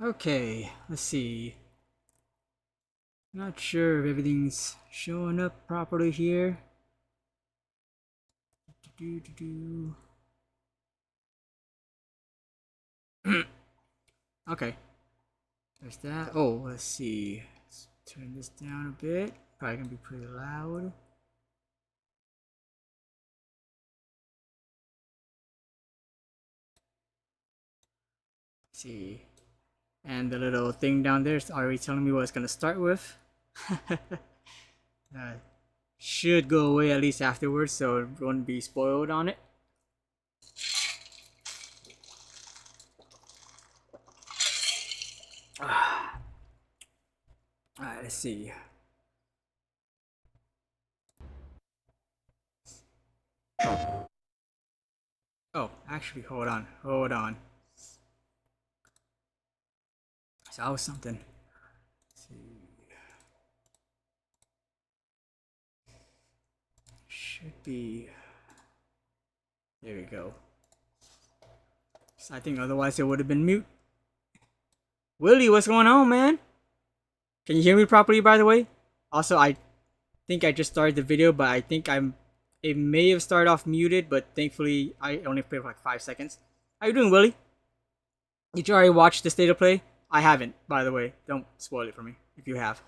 Okay, let's see. Not sure if everything's showing up properly here. Okay, there's that. Oh, let's see. Let's turn this down a bit. Probably gonna be pretty loud. Let's see. And the little thing down there is already telling me what it's gonna start with. Should go away at least afterwards, so it won't be spoiled on it. Alright, let's see. Oh, actually, hold on. So that was something. Let's see. Should be. There we go. So I think otherwise it would have been mute. Willie, what's going on, man? Can you hear me properly, by the way? Also, I think I just started the video, but I think it may have started off muted, but thankfully I only played for like 5 seconds. How you doing, Willie? Did you already watch the state of play? I haven't, by the way. Don't spoil it for me if you have.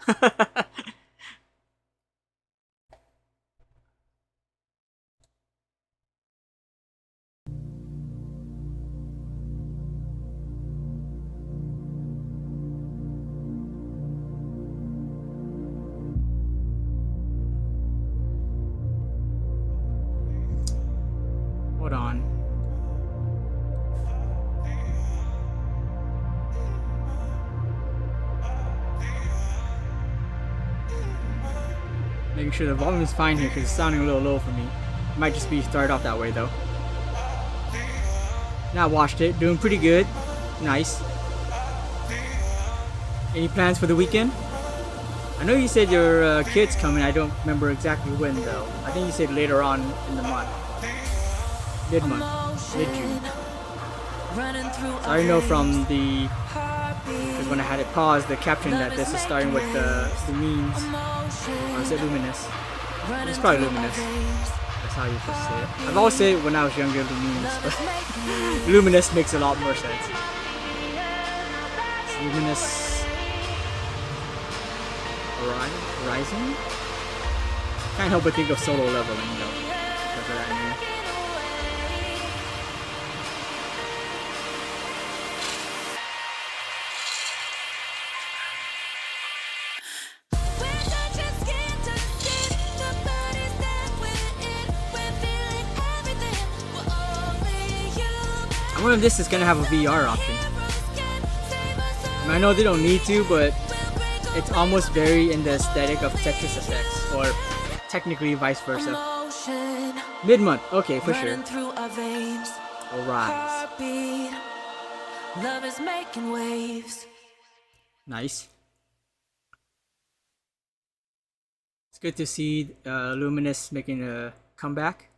Hold on. Making sure the volume is fine here because it's sounding a little low for me. It might just be started off that way though. Now watched it, doing pretty good. Nice. Any plans for the weekend? I know you said your kid's coming. I don't remember exactly when though. I think you said later on in the month. Mid-June. So I know from the, because when I had it paused, the caption that this is starting with the memes. Or is it Luminous? It's probably Luminous. That's how you should say it. I've always said it when I was younger, Luminous, but Luminous makes a lot more sense. It's Luminous Horizon? Can't help but think of Solo Leveling though, because of that name. I wonder if this is gonna have a VR option. I know they don't need to, but it's almost very in the aesthetic of Tetris Effects, or technically vice versa. Mid-month, okay, for sure. Alright. Love is making waves. Nice. It's good to see Luminous making a comeback.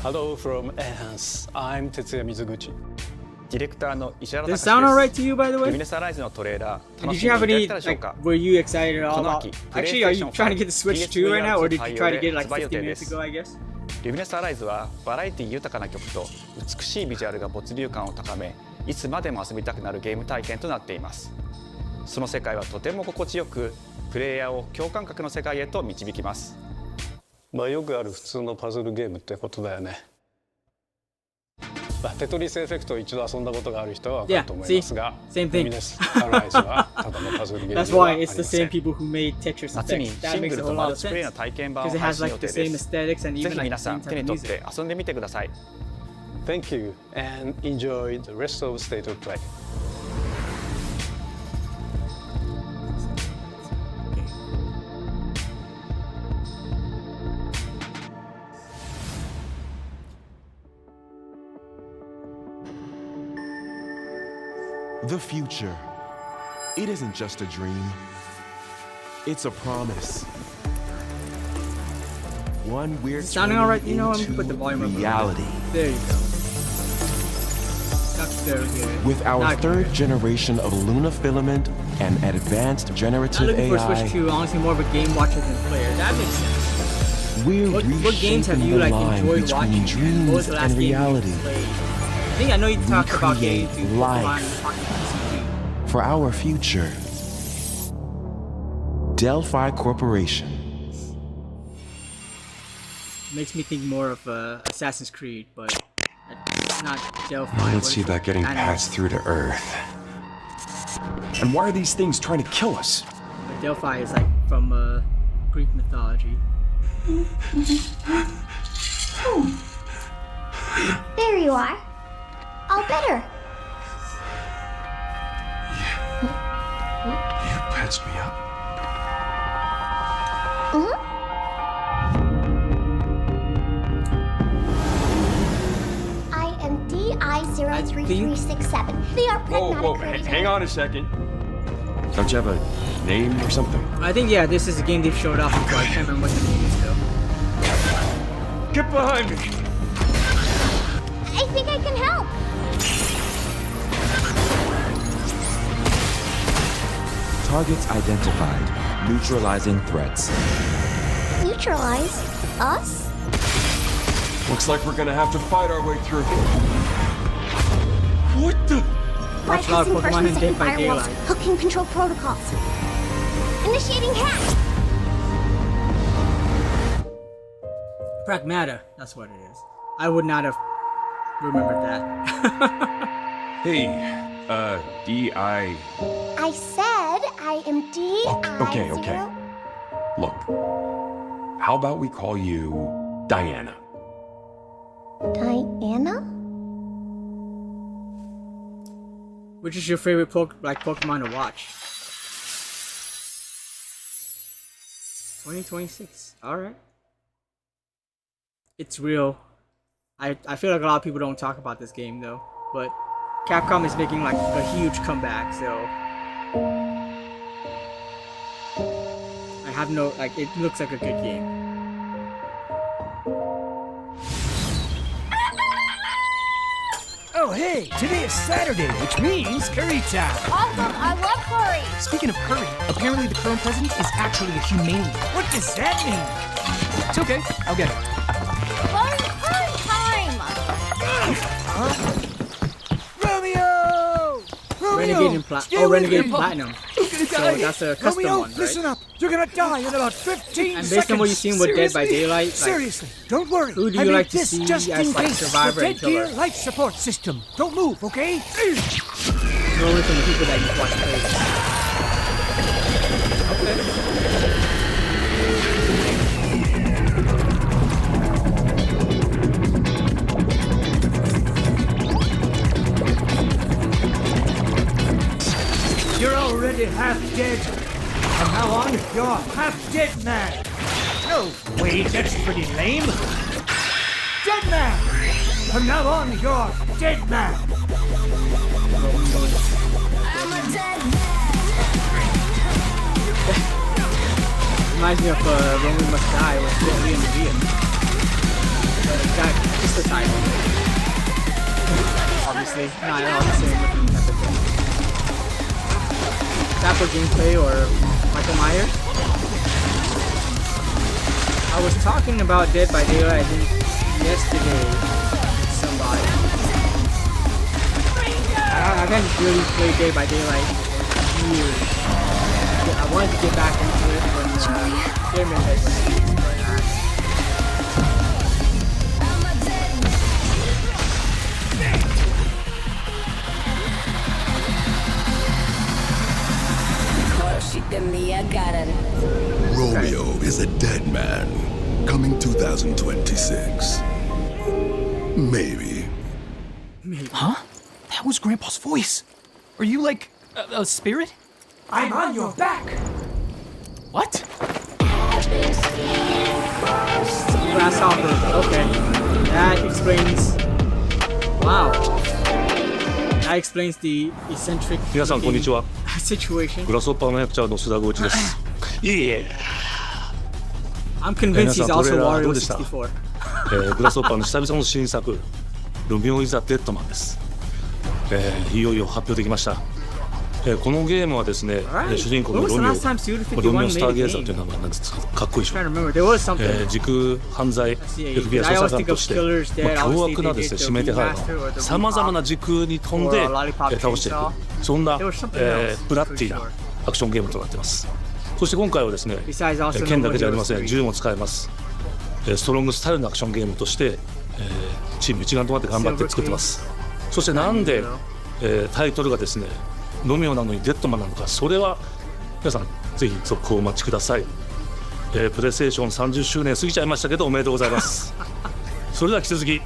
Hello from Enhance. I'm Tetsuya Mizuguchi. ディレクターの石原 Does 隆 it 史 sound で alright す。 to you, by the ル way? ミネスアライズのトレーラー、 And 楽 did し you ん have でいただ any, けたでしょう like, か。 were you excited at all この about? 秋、 Actually, are you trying to get the Switch 2 right now, or did you try to get it like 対応 50 minutes です ago, I guess? ルミネスアライズはバラエティ豊かな曲と美しいビジュアルが没入感を高め、いつまでも遊びたくなるゲーム体験となっています。その世界はとても心地よく、プレイヤーを共感覚の世界へと導きます。まあよくある普通のパズルゲームってことだよね。テトリスエフェクトを一度遊んだことがある人は分かると思いますが、same thing. ルミネスアライズはただのパズルゲームではあ That's り why ま it's the せ same ん。people who made Tetris 夏に Effects. シ That ング makes a ル whole とマ lot ル of チプレイの sense. 体験版を Because it 配 has 信予 like the 定で same す。 aesthetics and ぜ even ひ like 皆 the さ same ん type 手に of 取っ music. て遊んでみてください。Thank you and enjoy the rest of State of Play. The future. It isn't just a dream. It's a promise. One we're Is it sounding turning alright? You know, let me into put the volume up a little bit. reality. There you go. Okay. so good. With our Not third good. generation of Luna filament and advanced I'm generative looking for AI, Switch 2, honestly more of a game watcher than player. That makes sense. we're What games have reshaping you the like line enjoyed between watching? What was dreams the last and game reality. you played? I think I know you talked about getting create into life. Pokemon Pocket TCG. For our future, Delphi Corporation. Makes me think more of Assassin's Creed, but it's not Delphi. I don't What see is it? that getting Anime. passed through to Earth. And why are these things trying to kill us? But Delphi is like from Greek mythology. There you are. All better. You patched me up? I am DI-03367. They are pragmatic couriers. Hang on a second. Don't you have a name or something? I think yeah, this is a game they've showed off before. I can't remember what the name is though. Get behind me! I think I can help. Targets identified. Neutralizing threats. Neutralize us? Looks like we're gonna have to fight our way through. What the? Watch a lot of Bypassing Pokemon in first Dead and by second firewalls. Daylight. Hooking control protocols. Initiating hack. Pragmata, that's what it is. I would not have remembered that. Hey, D.I. I said I am DI. Okay. Look, how about we call you Diana? Diana? Which is your favorite Pokemon to watch? 2026. Alright. It's real. I feel like a lot of people don't talk about this game though. But Capcom is making like a huge comeback, so I have no like it looks like a good game. Oh, hey, today is Saturday, which means curry time. Awesome, I love curry. Speaking of curry, apparently the current president is actually a humane. What does that mean? It's okay, I'll get it. Curry time. Romeo! Renegade and Renegade Platinum. You're gonna So die. that's a custom Romeo, one, right? listen up. You're gonna die in about 15 And seconds. based on what you've seen with Dead by Seriously? Daylight, like, Seriously, don't worry. who do I you made like to this see just as, in like, case. survivor the and Dead Gear killer? life support system. Don't move, okay? Normally from the people that you watch play. You're already half dead. From now on, you're half dead man. No, wait, that's pretty lame. Dead man. From now on, you're dead man. Reminds me of When We Must Die with Jet Li and Maria. Just the title. Obviously, not all the same looking type of thing. That for gameplay or Michael Myers? I was talking about Dead by Daylight, I think, yesterday with somebody. I haven't really played Dead by Daylight in years. I wanted to get back into it when Chairman had released, but Romeo is a dead man. Coming 2026. Maybe. Huh? That was Grandpa's voice. Are you like a spirit? I'm on your back. What? Grasshopper. Okay. That explains. Wow. That explains the eccentric 皆さんこんにちは。 situation. グラスホッパーの役者の須田剛一です。いえいえ。 I'm convinced he's 皆さんトレ also ーラーど Wario うでした64. グラスホッパーの久々の新作、ロミオ・イザ・デッドマンです。いよいよ発表できました。このゲームはですね、 Alright. 主人公の When was ロ the ミオ last time Suda ロミオ 51スター made ゲ a ーザーという game? 名前なんですかっこいいでしょ。 I'm trying to remember. There was something. 時空犯罪 FBI 捜査官として、凶悪なですね指名手配のさまざまな時空に飛んで倒していく、そんな、ブラッディなアクションゲームとなっています。そして今回はですね、剣だけじゃありません、銃も使えます。ストロングスタイルのアクションゲームとして、チーム一丸となって頑張って作ってます。そしてなんで、タイトルがですねロミオなのにデッドマンなのか、それは皆さんぜひ続行をお待ちください。プレイステーション30周年過ぎちゃいましたけどおめでとうございます。それでは引き続き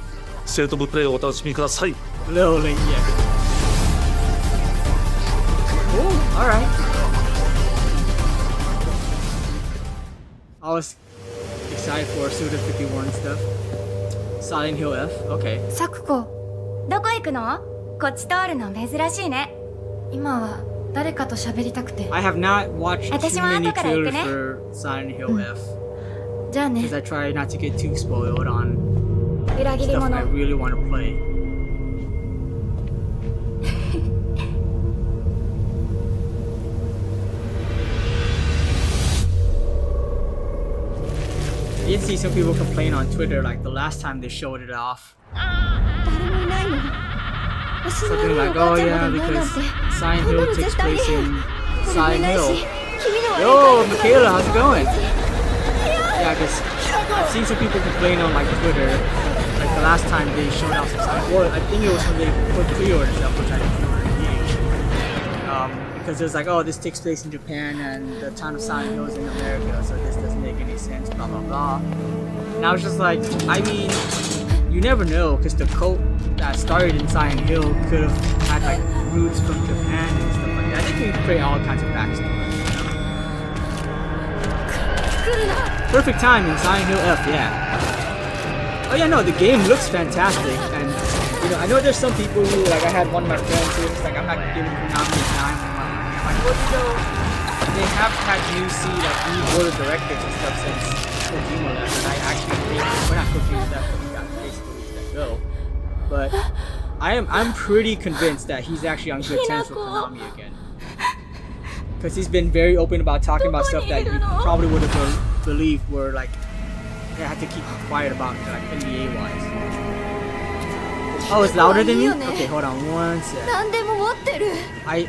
ステートオブプレイをお楽しみください。 Little Link, yeah. Cool. All right. I was excited for Suda 51 stuff. Silent Hill F. Okay. サクコ、どこ行くの？こっち通るの珍しいね。今は誰かと喋りたくて。 I have not watched too 私も many 後から行く trailers ね。 for Silent Hill F じゃあね。 because I try not to get too spoiled on 裏切り stuff 者。 I really want to play. I did see some people complain on Twitter like the last time they showed it off. 誰もいないの。私の Something 夜 like, のお oh ばあちゃん yeah, までいないなん because て。 Silent こんな Hill の takes 絶対 place 嫌。 in 誰もい Silent ないし、 Hill. 君のは Yo, 霊感 Michaela, how's it going? Yeah, because I've seen some people complain on like Twitter, like the last time they showed off some Silent Hill. I think it was when they put pre-order stuff, which I pre-ordered immediately. Because it was like, oh, this takes place in Japan and the town of Silent Hill is in America, so this doesn't make any sense, blah blah blah. And I was just like, I mean, you never know, because the cult that started in Silent Hill could have had like roots from Japan and stuff like that. They can create all kinds of backstories. Perfect time in Silent Hill F, yeah. Oh yeah, no, the game looks fantastic, and you know, I know there's some people who, like, I had one of my friends who was like, I'm not giving Konami time. I'm like, well, you know, they have had new board of directors and stuff since Kojima left, and I actually think, well, not Kojima left, but he got basically let go. But I'm pretty convinced that he's actually on good terms with Konami again. Because he's been very open about talking about stuff that you probably would have believed were like they had to keep quiet about, like NDA wise. Oh, it's louder than you? Okay, hold on one sec. 何でも持ってる。 I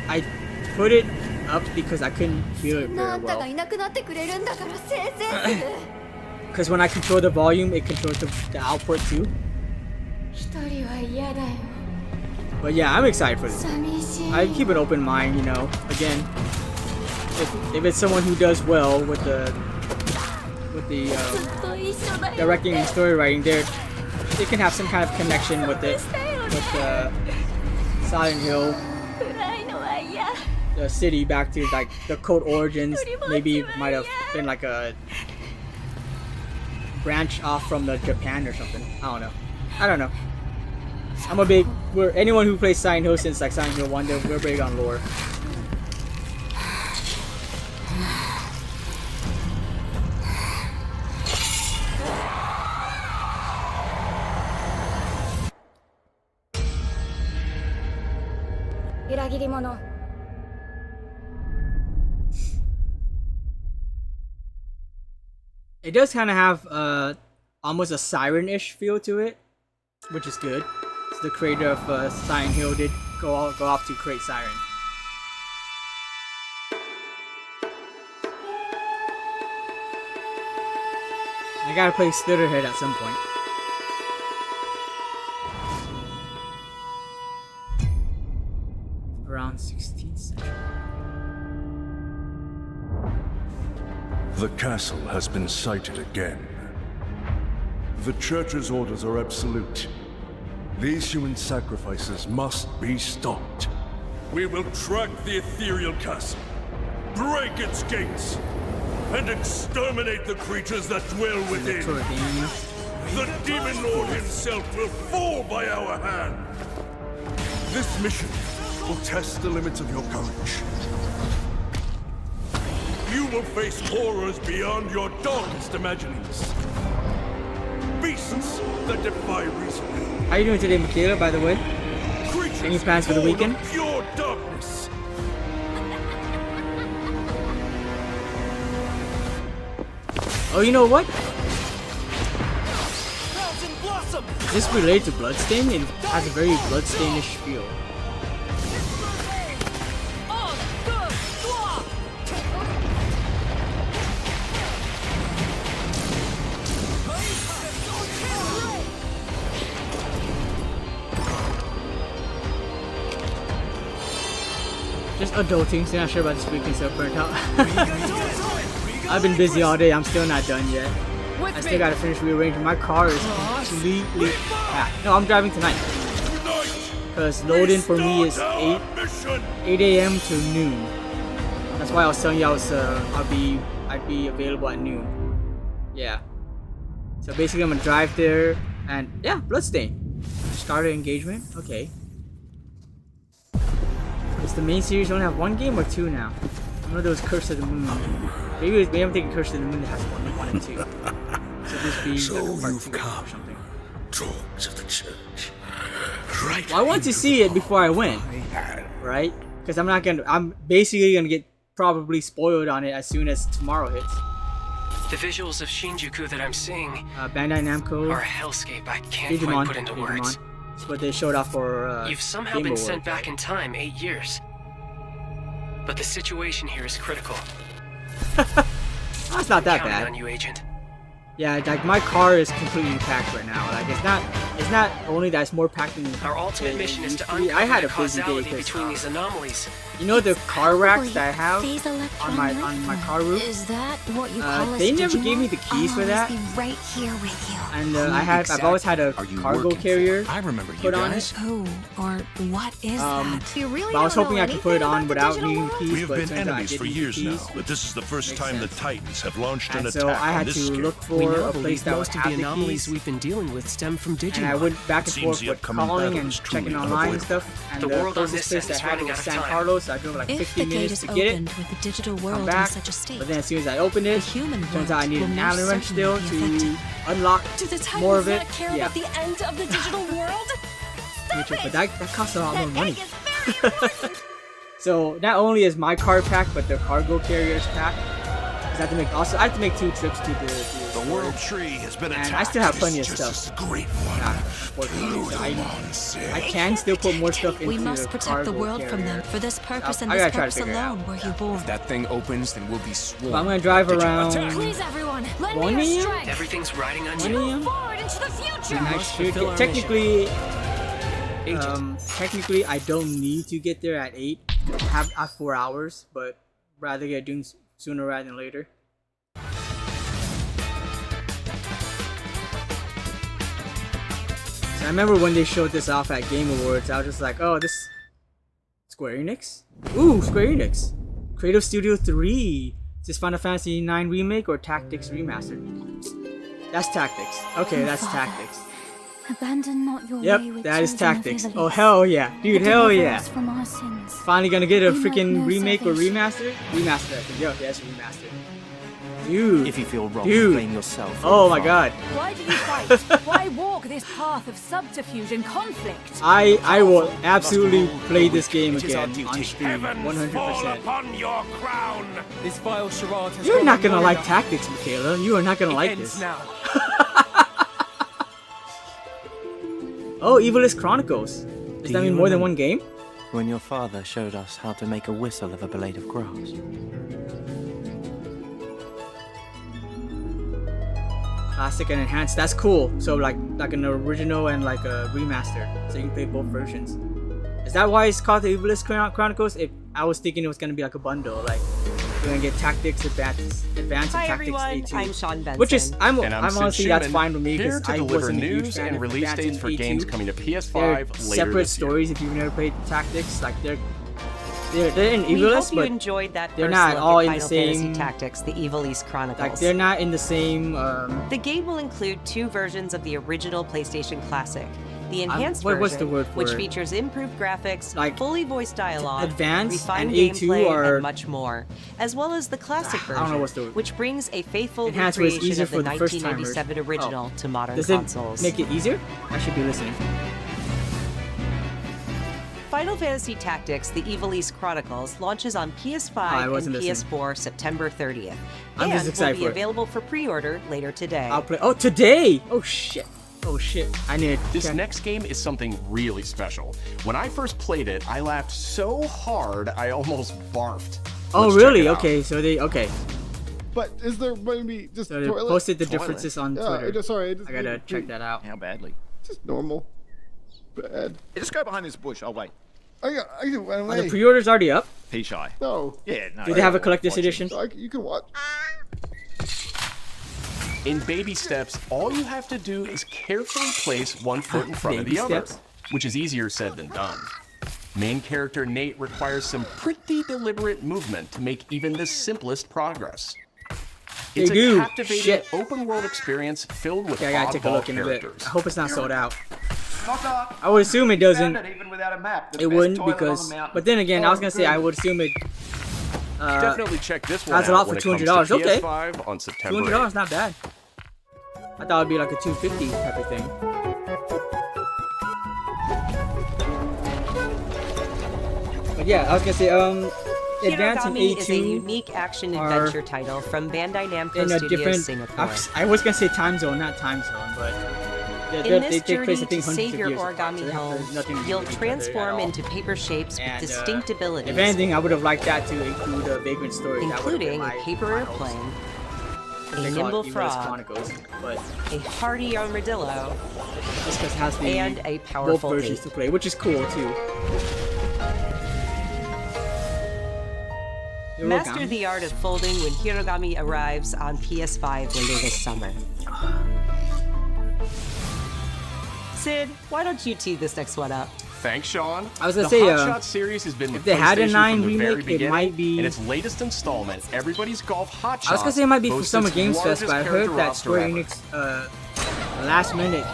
put it up because I couldn't feel it あ very んたが well. いなくなってくれるんだからせいぜいする。 Because when I control the volume, it controls the output too. 一人は嫌だよ。 But yeah, I'm excited for this. 寂しい。 I keep an open mind, you know. Again, if it's someone who does well with the ずっと一緒だよ。 directing and story writing, they can have some kind of connection with it, with Silent Hill, 暗いのは嫌。 the city, back to like the code origins. Maybe it might have been like a branch off from the Japan or something. I don't know. I'm a big. Anyone who plays Silent Hill since like Silent Hill 1, we're big on lore. It does kind of have almost a siren-ish feel to it, which is good. So the creator of Silent Hill did go off to create Siren. I gotta play Slitherhead at some point. Around 16th century. The castle has been sighted again. The Church's orders are absolute. These human sacrifices must be stopped. We will track the ethereal castle, break its gates, and exterminate the creatures that dwell within. The Demon Lord himself will fall by our hand. This mission will test the limits of your courage. You will face horrors beyond your darkest imaginings. Beasts that defy reason. How you doing today, Michaela, by the way? creatures Any plans for the born of weekend? Pure darkness. Oh, you know what? This related to Bloodstain. It has a very Bloodstainish feel. Just adulting, still not sure about this weekend, so burnt out. I've been busy all day, I'm still not done yet. I still gotta finish rearranging. My car is completely packed. No, I'm driving tonight. Because load-in for me is 8 a.m. to noon. That's why I was telling you I'd be available at noon. Yeah. So basically I'm gonna drive there and yeah, Bloodstain. Started engagement, okay. Does the main series only have 1 game or 2 now? I know there was Curse of the Moon. Maybe I'm thinking Curse of the Moon that has 1 and 2. So this be So like you've come, dogs of the church. Right. Well, I want to see it before I win, right? Because I'm basically gonna get probably spoiled on it as soon as tomorrow hits. The visuals of Shinjuku that I'm seeing Bandai Namco are a hellscape I can't quite put into words. It's what they showed off for You've somehow Game been Awards, sent back in time 8 years. But the situation here is critical. Oh, it's not that Counting bad. on you, Agent. Yeah, like my car is completely packed right now. Like it's not only that it's more packed than Our ultimate mission is to I uncover had the a busy day causality because between these anomalies. you know the car racks that I have on my car roof. Is that what you call they us, never Digimon? gave me the keys for that. I'll always be right here with you. And I've always had a cargo carrier. I remember you put on it. Who or what is that? You really But I was don't hoping know I could put it on anything without about the needing digital keys, We have but it been turns out I enemies did for need years keys. now, but this is the first Makes time sense. the Titans have launched an And attack so I had on this to scale. look We for now a place believe that would most of have the the anomalies keys. we've been dealing with stem from Digimon. And I went back and Seems forth the with upcoming calling battle and is truly checking online and unavoidable. stuff. And The the world on closest this place end is I had running was out of San time. Carlos. So I drove like If 15 the gate minutes is to get opened it. with the digital Come world in back. such a state, But then as soon as I opened it, the human turns world out I need will an most Allen wrench still certainly be to affected. unlock Do the Titans more of it. not care Yeah. about the end of the digital world? But that costs a lot more money. So not only is my car packed, but the cargo carrier is packed. 'Cause I have to make 2 trips to the World Tree has been attacked. and I still have plenty of It's stuff. just a great one. So I can still put more stuff into we must the protect cargo the world from carrier. them. For this purpose and I this gotta try to purpose figure it out. alone were you born. If that thing opens, then we'll be sworn. But I'm gonna drive around. Please, everyone, lend 1 me your a.m.? strength. Everything's riding on 1 you. a.m.? Forward into the future. And I must should fulfill get, our technically I don't need to get there at 8. Have 4 hours, but rather get doing sooner rather than later. So I remember when they showed this off at Game Awards, I was just like, oh, this Square Enix? Ooh, Square Enix. Creative Studio 3. Is this Final Fantasy IX Remake or Tactics Remastered? That's Tactics. Okay, that's Tactics. Abandon not your way Yep, with that is children of Tactics. Ivalice. Oh, hell yeah. Dude, But hell deliver yeah. us from our sins. Finally gonna get a We freaking might know remake or salvation. remaster? Remaster, I think. Yo, yes, remaster. Dude. If you feel wrong, Dude. blame yourself. Oh my god. Why do you fight? Why walk this path of subterfuge and conflict? I will absolutely play this game It is our again on duty. stream. 100%. upon your crown. This vile charade has You're gone not gonna long like enough. Tactics, Michaela. You are not gonna It like ends this. now. Oh, Evilist Chronicles. Does that mean more than one game? When your father showed us how to make a whistle of a blade of grass. Classic and enhanced. That's cool. So like an original and like a remaster. So you can play both versions. Is that why it's called the Evilist Chronicles? I was thinking it was gonna be like a bundle. Like you're gonna get Tactics, Advanced and Hi Tactics everyone, A2. I'm Sean Benson. Which is I'm And I'm Sid honestly that's Schumann, fine with me here because to I deliver wasn't a huge news fan and of release Advanced dates for A2. games coming to PS5 They're later separate this year. stories if you've never played Tactics. Like they're in We Evilist, hope you but enjoyed that they're first not look all at in the Final same. Fantasy Tactics, the Evil East Chronicles. Like they're not in the same. The game will include 2 versions of the original PlayStation Classic. The enhanced what's version, the word for which it? features improved graphics, Like, fully voiced dialogue, Advanced refined and A2 gameplay, are- and much more, as well as the classic I version, don't know what's the- which brings a faithful Enhanced was recreation easier of the for the first timers. 1997 original Oh. to modern Does consoles. it make it easier? I should be listening. Final Fantasy Tactics: The Ivalice Chronicles launches on PS5 and PS4 September 30th. I'm just excited will be for it. available for pre-order later today. I'll play. Oh, today! Oh shit! Oh shit! I need This next game is something really special. When I first played it, I laughed so hard I almost barfed. Oh Let's check really? it out. Okay, so they But is there maybe just So they toilet? posted the differences on Twitter. Sorry, I gotta check that out. How badly? Just normal. Bad. Hey, just go behind this bush. I'll wait. I can run Are away. the pre-orders already up? Pea shy. No. Yeah, no. Do they have a collector's edition? You can watch. In baby steps, all you have to do is carefully place one foot in front of Baby the other, steps? which is easier said than done. Main character Nate requires some pretty deliberate movement to make even the simplest progress. It's They do. a captivating Shit. open-world experience filled with Okay, I gotta take a oddball look in a bit. characters. I hope it's not sold out. Knocker. I would assume it doesn't. Found it even without a map. The It best wouldn't toilet on because. the mountain. But then again, I was gonna say I would assume it. Definitely check this one has it out out for when it comes to $200. Okay. PS5 on September 8th. $200, not bad. I thought it'd be like a $250 type of thing. But yeah, I was gonna say, Advance and Hirogami is a A2 unique action are adventure title from Bandai Namco in a Studios different. Singapore. I was gonna say time zone, not time zone, but In they this take place, I journey to think, hundreds save of your years apart, origami so they have home, nothing to do you'll with each other at transform all. into paper shapes And, with distinct abilities. If anything, I would have liked that to include a Vagrant Story, that would've been including a my paper hopes. airplane, They a call it nimble Ivalice frog, Chronicles, but a hardy armadillo, just because it has the and a both powerful versions ape. to play, which is cool too. Master the art of folding when Hirogami arrives on PS5 later this summer. Sid, why don't you tee this next one up? Thanks, Sean. I was gonna the say, Hot Shot series has been if with they had a PlayStation 9 from the very remake, it beginning, might be- In its latest installment, Everybody's Golf Hot Shot. I was gonna say it might be for boasts Summer its Games Fest, largest but I heard character that roster Square ever. Enix last minute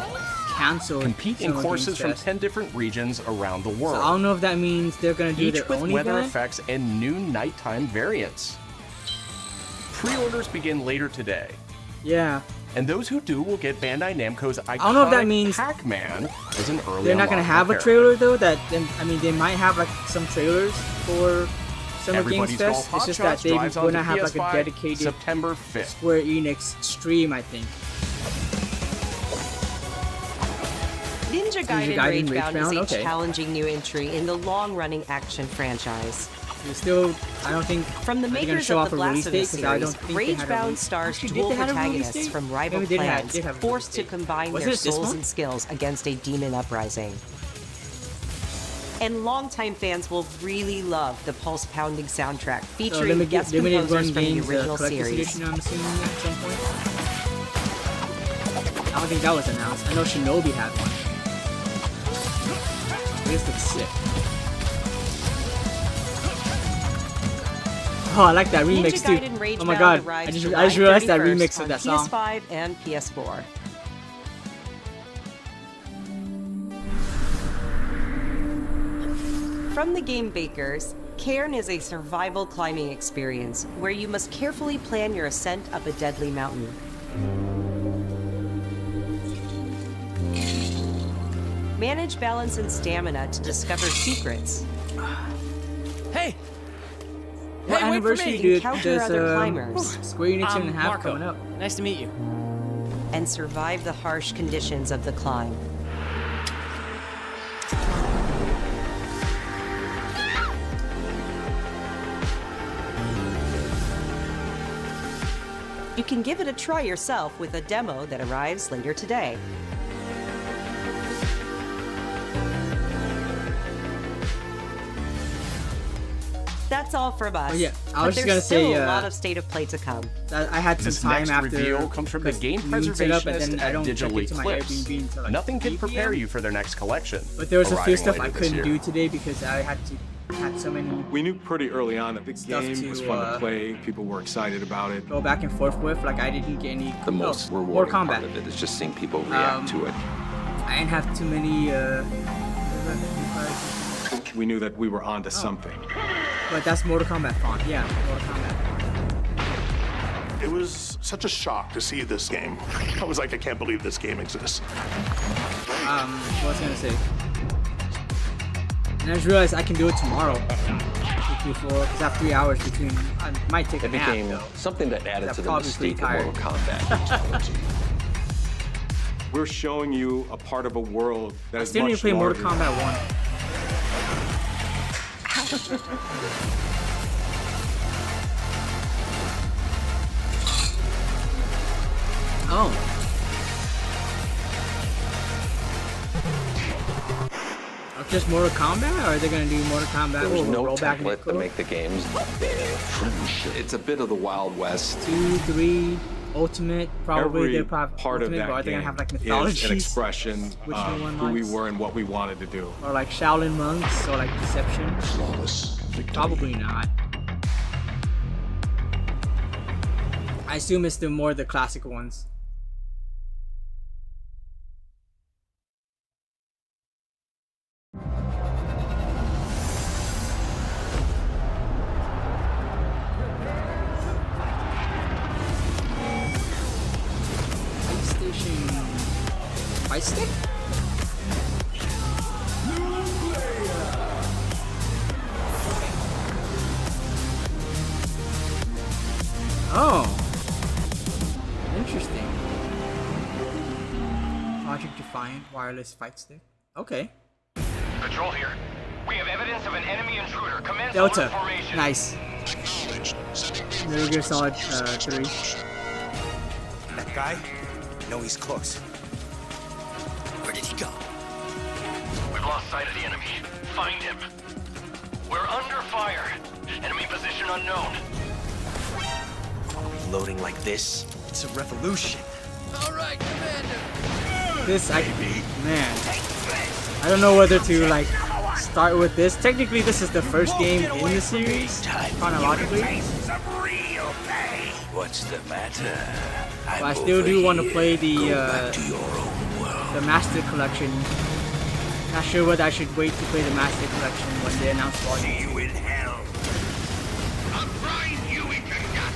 canceled. Compete in Summer courses Games from Fest. 10 different regions around the world. So I don't know if that means they're gonna do Each their with own weather event. effects and new nighttime variants. Pre-orders begin later today. Yeah. And those who do will get Bandai Namco's iconic don't know if that means Pac-Man as an early They're not gonna unlockable have a character. trailer though. I mean, they might have like some trailers for Summer Everybody's Games Golf Fest. Hot It's just Shots that they drives will onto not have like a PS5 dedicated September 5th. Square Enix stream, I think. Ninja Gaiden Gaiden Ragebound is a okay. challenging new entry in the long-running action franchise. It's still, I don't think. From the are they gonna makers show of off the a release date? Blasphemous 'Cause I don't series, think they had a Ragebound release- stars Actually, did dual they have a release protagonists date? from rival Maybe they clans did have a forced to release date. combine Was their it this souls month? and skills against a demon uprising. And longtime fans will really love the pulse-pounding soundtrack So featuring guest limited composers run from the games, original collector's series. edition, I'm assuming at some point. I don't think that was announced. I know Shinobi had one. This looks sick. Oh, I like that remix Ninja too. Gaiden Ragebound Oh my god, I arrives just July realized that 31st remix of on that song. PS5 and PS4. From the game Bakers, Cairn is a survival climbing experience where you must carefully plan your ascent up a deadly mountain. Manage balance and stamina to discover secrets. Hey! Hey, What wait for anniversary me. does Encounter other climbers. Square Enix gonna have Marco. coming up? Nice to meet you. And survive the harsh conditions of the climb. You can give it a try yourself with a demo that arrives later today. That's all from us. Oh, yeah, I But was just there's gonna still say, a lot of State of Play to come. I had some This time next after. reveal comes from the game because you set up and preservationist then I at don't check Digital into my Eclipse. Airbnb until like Nothing can 3 prepare PM. you for their next collection. But there was a few arriving stuff I later this couldn't year. do today because I had so many. We knew pretty early on that the Stuff game to, was fun to play. People were excited about it. Go back and forth with. Like I didn't get any. The most rewarding part of it is just seeing people react to it. I didn't have too many. We knew that we were onto something. But that's Mortal Kombat font. Yeah, Mortal Kombat. It was such a shock to see this game. I was like, I can't believe this game exists. What was I gonna say? And I just realized I can do it tomorrow. Because I have 3 hours between. I might take a nap. It became something that added to the mystique of Mortal Kombat. We're showing you a part of a world that is much larger. I still need to play Mortal Kombat 1. Oh. Just Mortal Kombat, or are they gonna do Mortal Kombat? There's no roll back template to make the games. It's a bit of the Wild West. 2, 3, Ultimate, probably. Every they're probably part Ultimate, of that or are they gonna have like is mythologies? an expression Which of no one who we likes? were and what we wanted to do. Or like Shaolin monks, or like Deception. Flawless victory. Probably not. I assume it's more the classic ones. Fight stick? Oh. Interesting. Project Defiant wireless fight stick. Okay. Control here. We have evidence of an enemy intruder. Commence Delta. alert formation. Nice. Metal Gear Solid 3. That guy? I know he's close. Where did he go? We've lost sight of the enemy. Find him. We're under fire. Enemy position unknown. Loading like this? It's a revolution. All right, Commander. This, man. I don't know whether to like start with this. Technically, this is the first game in the series, chronologically. What's the matter? But I still do want to play the Master Collection. Not sure whether I should wait to play the Master Collection when they announce Volume 2.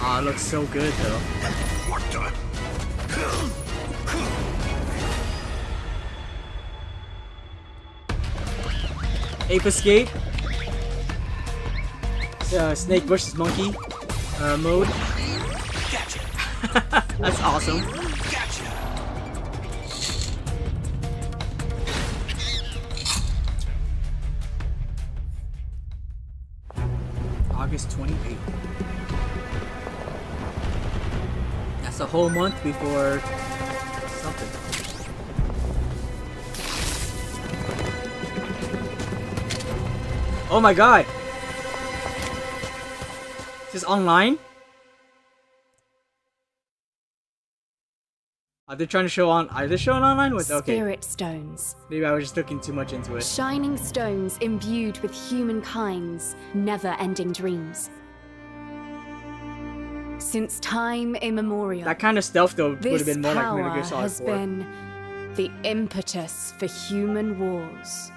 Oh, it looks so good though. Ape Escape. Snake vs. Monkey mode. That's awesome. August 28th. That's a whole month before something. Oh my god! Is this online? Are they trying to show on? Are they showing online with? Okay. Spirit stones. Maybe I was just looking too much into it. Shining stones imbued with humankind's never-ending dreams. Since time immemorial, That kind of stealth though would have been more like Metal Gear this Solid has 4. been the impetus for human wars.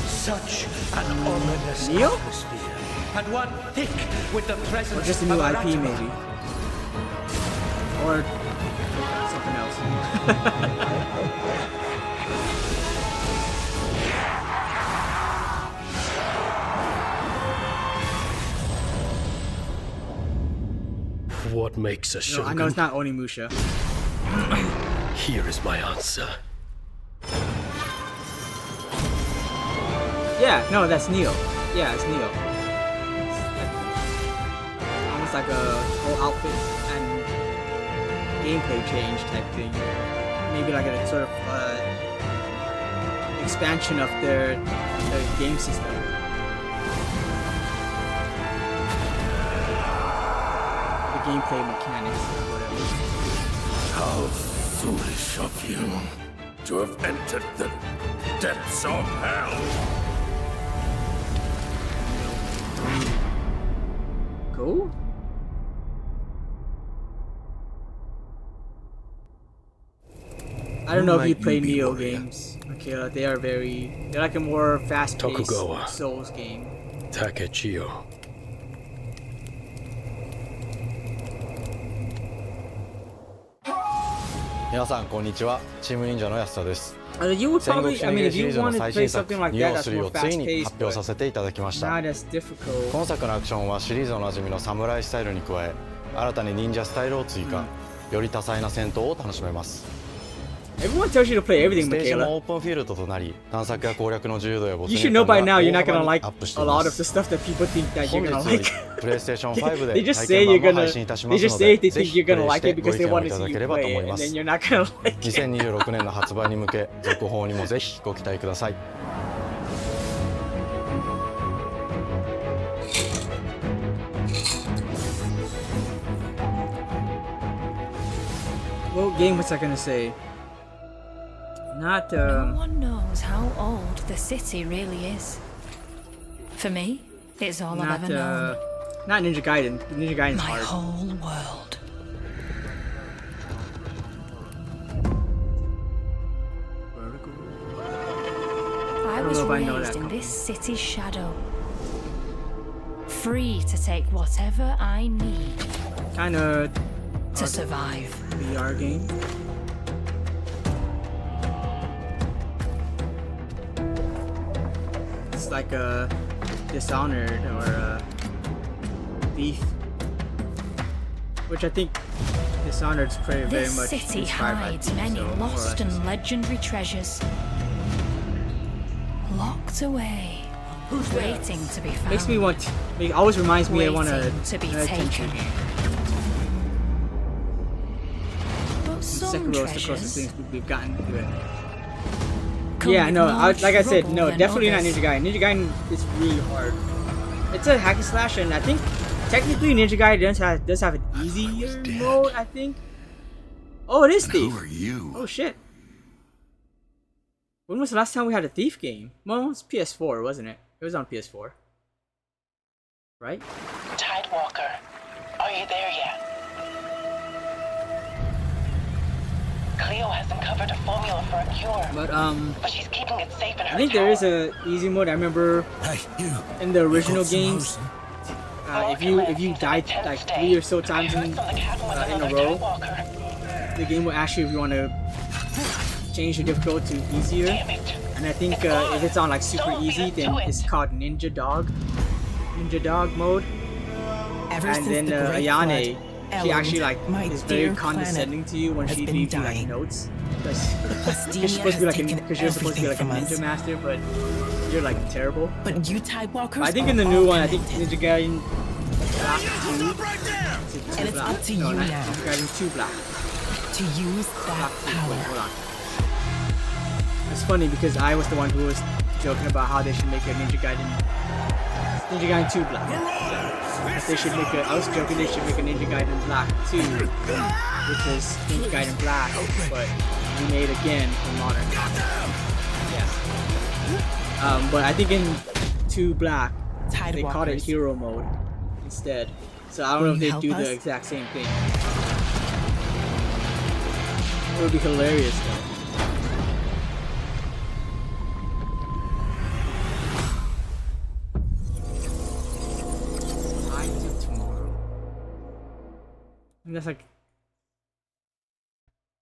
Such an ominous Neo? atmosphere, and one thick with the presence Or just a new of IP Rajma. maybe. Or something What makes a else. No, shogun? I know it's not Onimusha. Here is my answer. Yeah, no, that's Neo. Yeah, it's Neo. Almost like a whole outfit and gameplay change type thing. Maybe like a sort of expansion of their game system. The gameplay mechanics or whatever. How foolish of you to have entered the depths of hell. Cool. I don't know if you play Neo games. Okay, they're like a more fast-paced Tokugawa. Souls game. Takechiyo. 皆さんこんにちは。チーム忍者の安田です。 You would 戦国 probably, シ I リ mean, ー if ズ you の wanted to 最 play 新作 something like ニュ that ー that's 3 more をついに fast-paced, 発表させていただきました。 not as difficult. 今作のアクションはシリーズおなじみのサムライスタイルに加え、新たに忍者スタイルを追加、より多彩な戦闘を楽しめます。 Everyone tells you to play everything, ステージ Michaela. もオープンフィールドとなり、探索や攻略の自由度や没 You 入 should know 感 by が now you're 大 not gonna 幅に like アップして a いま lot of す。 the stuff that people think that 本 you're 日 gonna より like. プレイステーション5 They で just 体 say 験 you're 版も配 gonna. 信いたし They ます just の say で、 they ぜ think ひ you're プレ gonna イし like て it ご because 意 they 見を want い to た see だ you ければと play, 思いま and す。 then you're not gonna like it. 2026年の発売に向け、続報にもぜひご期待ください。 What game was I gonna say? Not No one knows how old the city really is. For me, it's all I've not ever known. not Ninja Gaiden. Ninja Gaiden's My hard. whole world. I was raised in this city's shadow. Free to take whatever I need. Kinda to survive. VR game. It's like a Dishonored or a Thief, which I think Dishonored's very This much city inspired by hides Thief, many so more or lost less. and legendary treasures. Locked away. Waiting to be found. Makes me want. Always reminds me I want Waiting to be taken. But some Sekiro is the closest treasures things we've gotten to it. come Yeah, with no, more like I said, no, trouble than definitely not others. Ninja Gaiden. Ninja Gaiden is really hard. It's a hack and slash, and I think technically Ninja Gaiden does have an easier mode. I think. Oh, it is Thief. Who are you? Oh shit. When was the last time we had a Thief game? Well, it's PS4, wasn't it? It was on PS4. Right? Tidewalker, are you there yet? Cleo has uncovered a formula for a cure. But she's keeping it safe in her I think there is a easy mode. I remember in the original games, if you died like 3 or so times in a row, the game will ask you if you want to change the difficulty to easier. And I think if it's on like super easy, then it's called Ninja Dog mode. And then Ayane, she actually like is very condescending to you when she leaves you like notes. Because you're supposed to be like you're supposed to be like a ninja master, but you're like terrible. But you Tidewalkers, I think in the new one, I think Ninja Gaiden Black 2. And it's up to no, you not now. Ninja Gaiden 2 Black. To use that power. Wait, hold on. It's funny because I was the one who was joking about how they should make a Ninja Gaiden 2 Black. They should make I was joking they should make a Ninja Gaiden Black 2, which is Ninja Gaiden Black, but remade again in modern. Yeah. But I think in 2 Black, they called it Hero Mode instead. So I don't know if they do the exact same thing. It would be hilarious though. And that's like,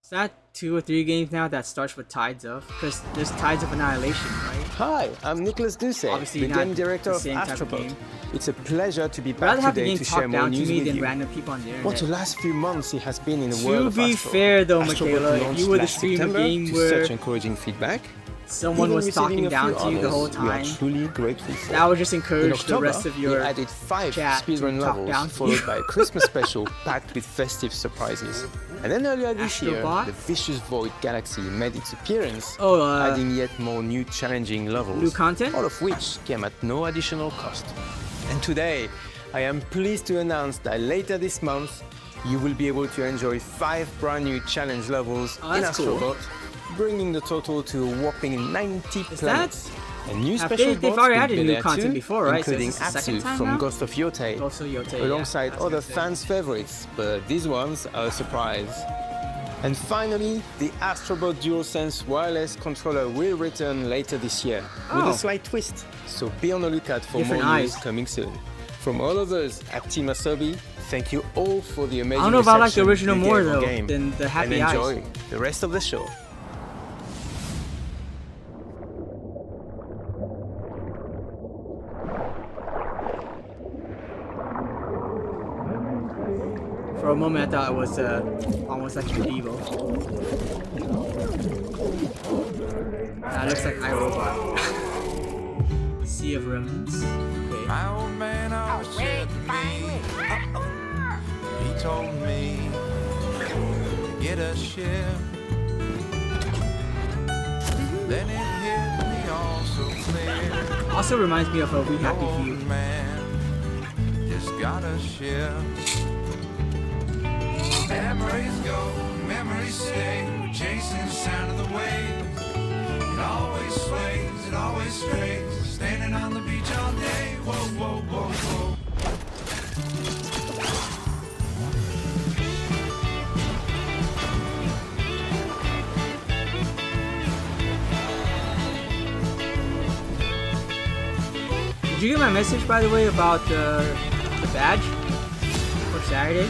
is that 2 or 3 games now that starts with Tides of? Because there's Tides of Annihilation, right? Hi, I'm Nicholas Doucet, Obviously the not game director the of same type of Astrobot. game. It's a pleasure to be I'd back rather have the today game to talk share more down to news me with than you. random people on the internet. What the last few months it has been in the world To of be Astro. fair though, Astrobot Michaela, if launched you were to last stream a September game to where such encouraging feedback. someone Even was receiving talking a down few to you the honors, whole we are time, truly grateful for. that would just In encourage October, the rest of your we added 5 chat speedrun to talk down levels, to followed you. by a Christmas special packed with festive surprises. And then earlier this year, Astrobot? the Vicious Void Galaxy made its appearance, Oh, adding yet more new challenging levels, new content? all of which came at no additional cost. And today, I am pleased to announce that later this month, you will be able to enjoy 5 brand new challenge levels in that's cool. Astrobot, bringing the total to a whopping 90 planets. And new Have special they've bots already will added be new there content too, before, right? So including is this the second Atsu time from now? Ghost of Yotei, Ghost of Yotei, yeah. alongside I was other gonna say. fans' favorites, but these ones are a surprise. And finally, the Astrobot DualSense wireless controller will return later this year, with Oh. a slight twist, so be on the lookout for Different more eyes. news coming soon. From all of us at Team Asobi, thank you all for the amazing I don't know if I like the reception original you more gave our though game. than the Happy and Eyes. enjoy the rest of the show. For a moment, I thought it was almost like Evo. That looks like iRobot. Sea of Remnants. Okay. My old man always said to me, he told me to get a ship. Then it hit me all so clear. Also reminds me of a We Happy Few. Man just got a ship. Memories go, memories stay. We're chasing the sound of the waves. It always sways, it always strays. Standing on the beach all day. Whoa, whoa, whoa, whoa. Did you get my message, by the way, about the badge for Saturday?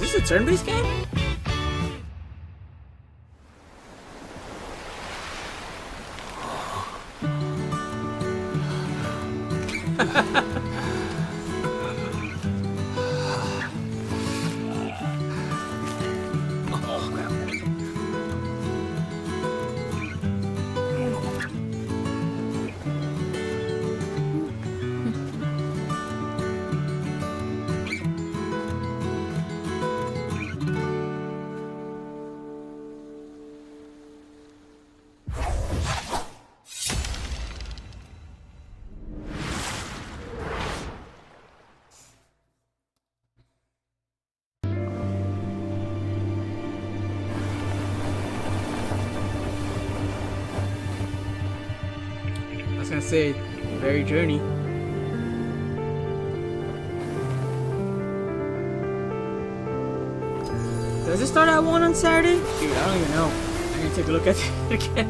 Is this a turn-based game? I was gonna say, very journey. Does it start at 1 on Saturday? Dude, I don't even know. I'm gonna take a look at it again.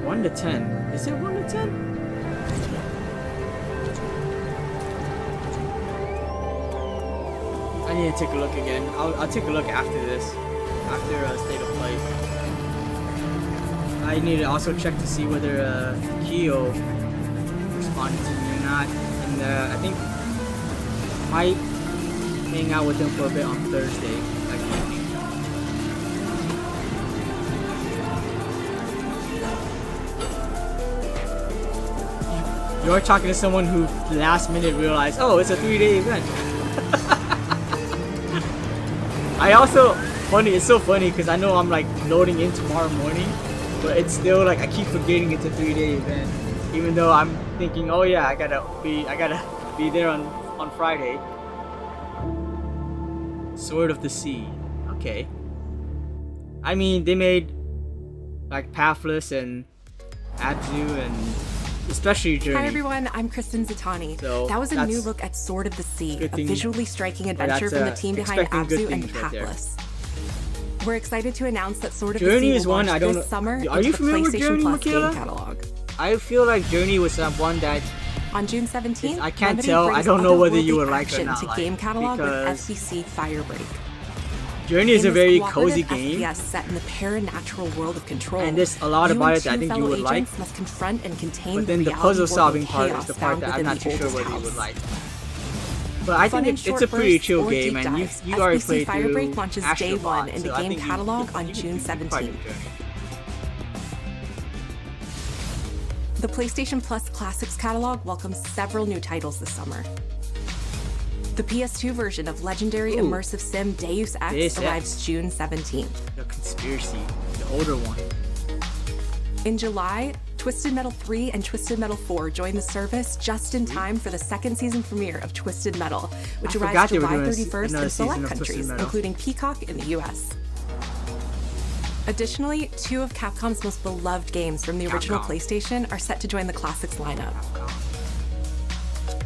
One to 10. Is it 1 to 10? I need to take a look again. I'll take a look after this, after State of Play. I need to also check to see whether Kyo responded to me or not, and I think I might hang out with him for a bit on Thursday, like evening. You're talking to someone who last minute realized, oh, it's a 3-day event. I also, it's so funny because I know I'm like loading in tomorrow morning, but it's still like I keep forgetting it's a 3-day event, even though I'm thinking, oh yeah, I gotta be there on Friday. Sword of the Sea, okay. I mean, they made like Pathless and Abzu and especially Journey. Hi everyone, I'm Kristen Zatani. So that was a new look at Sword of the Sea, a visually striking adventure from the team behind Abzu and Pathless. We're excited to announce that Sword of the Sea will launch this summer Are you familiar with Journey, Plus game Michaela? catalog. I feel like Journey was one that on June 17th, I can't tell. I don't know whether you would like it or not. To game catalog with FCC Firebreak. Journey is a very cozy game, FPS set in the paranatural world of Control, and there's a lot about it that I think you would like. Must confront and contain but then the puzzle-solving part is the part that I'm not too sure whether you would like. But I think it's a pretty chill game, and you already played through Firebreak launches day one in the game catalog on June 17th. The PlayStation Plus Classics catalog welcomes several new titles this summer. The PS2 version of legendary immersive sim Deus Ex arrives June 17th. The Conspiracy, the older one. In July, Twisted Metal 3 and Twisted Metal 4 join the service just in time for the second season premiere of Twisted Metal, which arrives July 31st in select countries, including Peacock in the US. Additionally, 2 of Capcom's most beloved games from the original PlayStation are set to join the Classics lineup.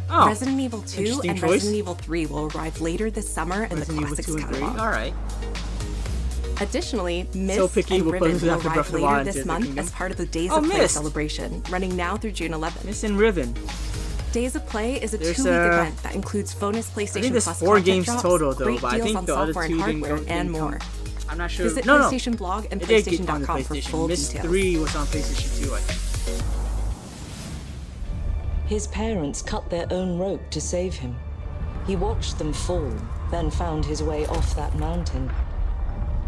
Oh, Resident Evil 2 and choice. Resident Evil 3 will arrive later this summer in the Classics catalog. Alright. Additionally, Myst So picky, and we'll Riven put will after Breath arrive of the later Wild this into the month kingdom. as part of the Days Oh, of Play Myst. celebration, running now through June 11th. Myst and Riven. Days of Play is a There's, 2-week event that includes bonus PlayStation I think there's Plus 4 content games drops, total though, great but I deals think on the other software 2 and didn't hardware, go. and more. I'm not sure. Visit No. PlayStation Blog and It did get on the PlayStation.com for PlayStation. full Myst details. 3 was on PlayStation 2, I think. His parents cut their own rope to save him. He watched them fall, then found his way off that mountain.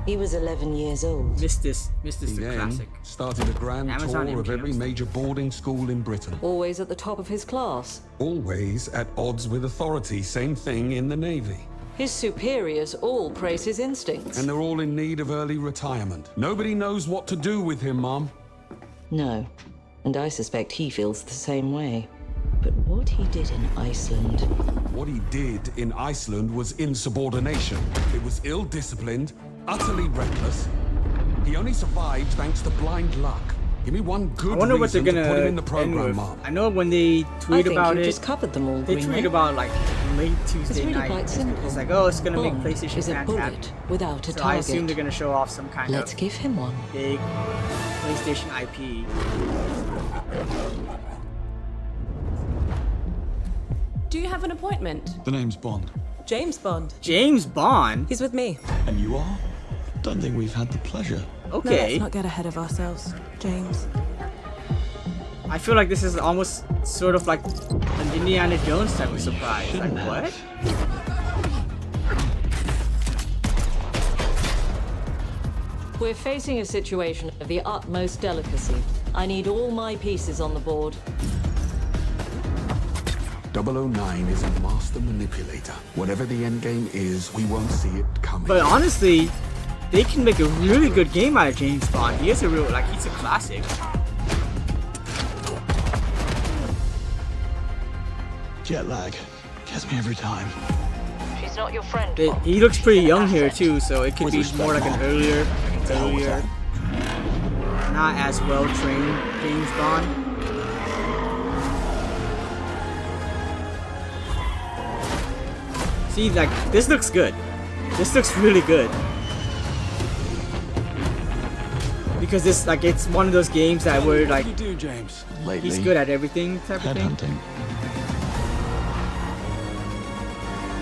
He was 11 years old. Missed this He the then classic. started a grand Amazon tour of MGM every major boarding school in Britain. Always at the top of his class. Always at odds with authority. Same thing in the Navy. His superiors all praise his instincts. And they're all in need of early retirement. Nobody knows what to do with him, Mom. No, and I suspect he feels the same way. But what he did in Iceland... What he did in Iceland was insubordination. It was ill-disciplined, utterly reckless. He only survived thanks to blind luck. Give me one good I wonder what they're reason gonna to put him in the end program, with. Mom. I know when they tweet about you it, just covered them all, they Green tweet Man. about like late Tuesday really night. quite simple. It's like, oh, it's gonna make Bond PlayStation is a fans bullet happy. without a So I target. assume they're gonna show off some kind Let's of give him one. big PlayStation IP. Do you have an appointment? The name's Bond. James Bond. James Bond? He's with me. And you are? Don't think we've had the pleasure. No, let's not get ahead of ourselves, James. I feel like this is almost sort of like an Indiana Jones type of surprise. Like, what? We're facing a situation of the utmost delicacy. I need all my pieces on the board. 009 is a master manipulator. Whatever the end game is, we won't see it coming. But honestly, they can make a really good game out of James Bond. He is a real, like, he's a classic. Jet lag. Gets me every time. She's not your friend. He looks pretty young here too, so it could be more like an earlier, not as well trained James Bond. See, like, this looks good. This looks really good. Because this, like, it's one of those games that where, like, What do you do, James? Lately, he's good at everything type of thing. headhunting.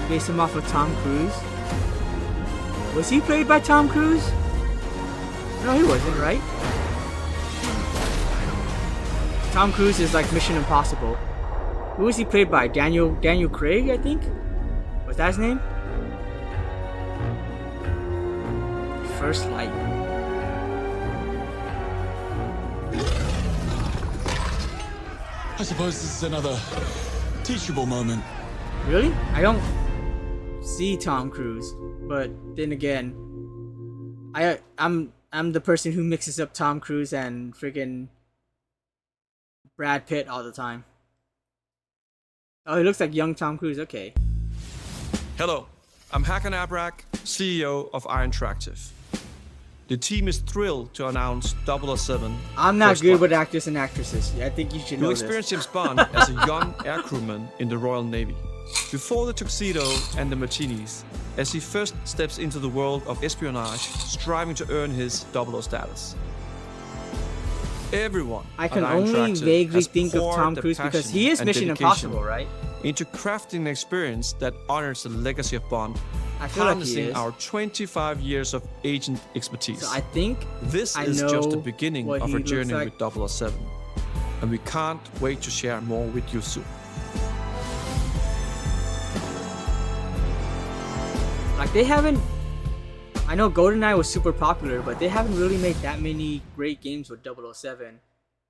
Based him off of Tom Cruise. Was he played by Tom Cruise? No, he wasn't, right? Tom Cruise is like Mission Impossible. Who was he played by? Daniel Craig, I think? Was that his name? First Light. I suppose this is another teachable moment. Really? I don't see Tom Cruise, but then again, I'm the person who mixes up Tom Cruise and friggin' Brad Pitt all the time. Oh, he looks like young Tom Cruise. Okay. Hello, I'm Hakan Abrak, CEO of Iron Interactive. The team is thrilled to announce 007. I'm not First good Blood. with actors and actresses. I think you should know You'll this. experience James Bond as a young air crewman in the Royal Navy. Before the tuxedo and the martinis, as he first steps into the world of espionage, striving to earn his 00 status. Everyone I can at Iron only Interactive vaguely has think of poured Tom their Cruise because passion he is and Mission dedication Impossible, right? into crafting an experience that honors the legacy of Bond, I feel like he harnessing is. our 25 years of agent expertise. So I think This I is know just the beginning what of he our looks journey like. with 007, and we can't wait to share more with you soon. Like, they haven't... I know GoldenEye was super popular, but they haven't really made that many great games with 007.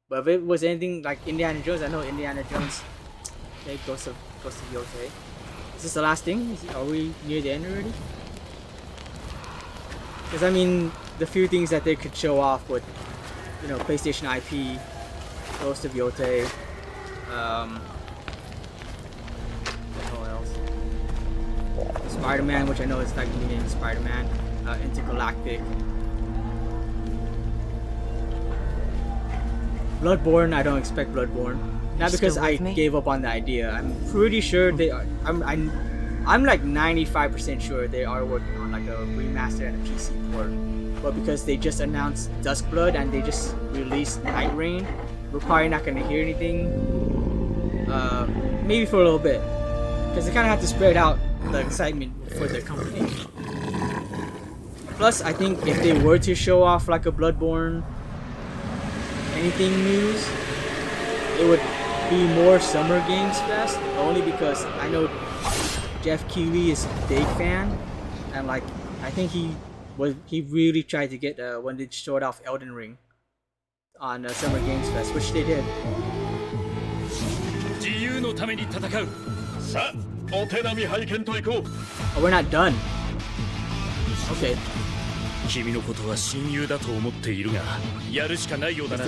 But if it was anything like Indiana Jones, I know Indiana Jones... Okay, Ghost of Yotei. Is this the last thing? Are we near the end already? Because, I mean, the few things that they could show off with, you know, PlayStation IP, Ghost of Yotei, what else? Spider-Man, which I know is like meaning Spider-Man, Intergalactic. Bloodborne, I don't expect Bloodborne. Not because I gave up on the idea. I'm pretty sure they are. I'm like 95% sure they are working on like a remaster and a PC port. But because they just announced Duskblood and they just released Night Rain, we're probably not gonna hear anything. Maybe for a little bit, because they kind of have to spread out the excitement for their company. Plus, I think if they were to show off like a Bloodborne anything news, it would be more Summer Games Fest, only because I know Jeff Keighley is a big fan, and like I think he really tried to get when they showed off Elden Ring on Summer Games Fest, which they did. Oh, we're not done. Okay. Did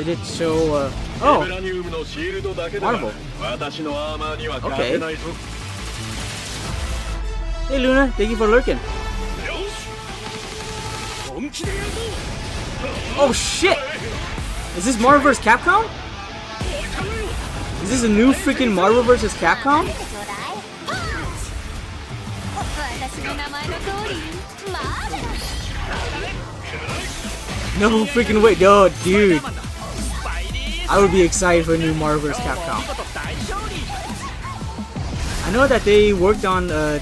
it show oh, Marvel. Okay. Hey Luna, thank you for lurking. Oh shit! Is this Marvel vs. Capcom? Is this a new freaking Marvel vs. Capcom? No freaking way, no, dude. I would be excited for a new Marvel vs. Capcom. I know that they worked on a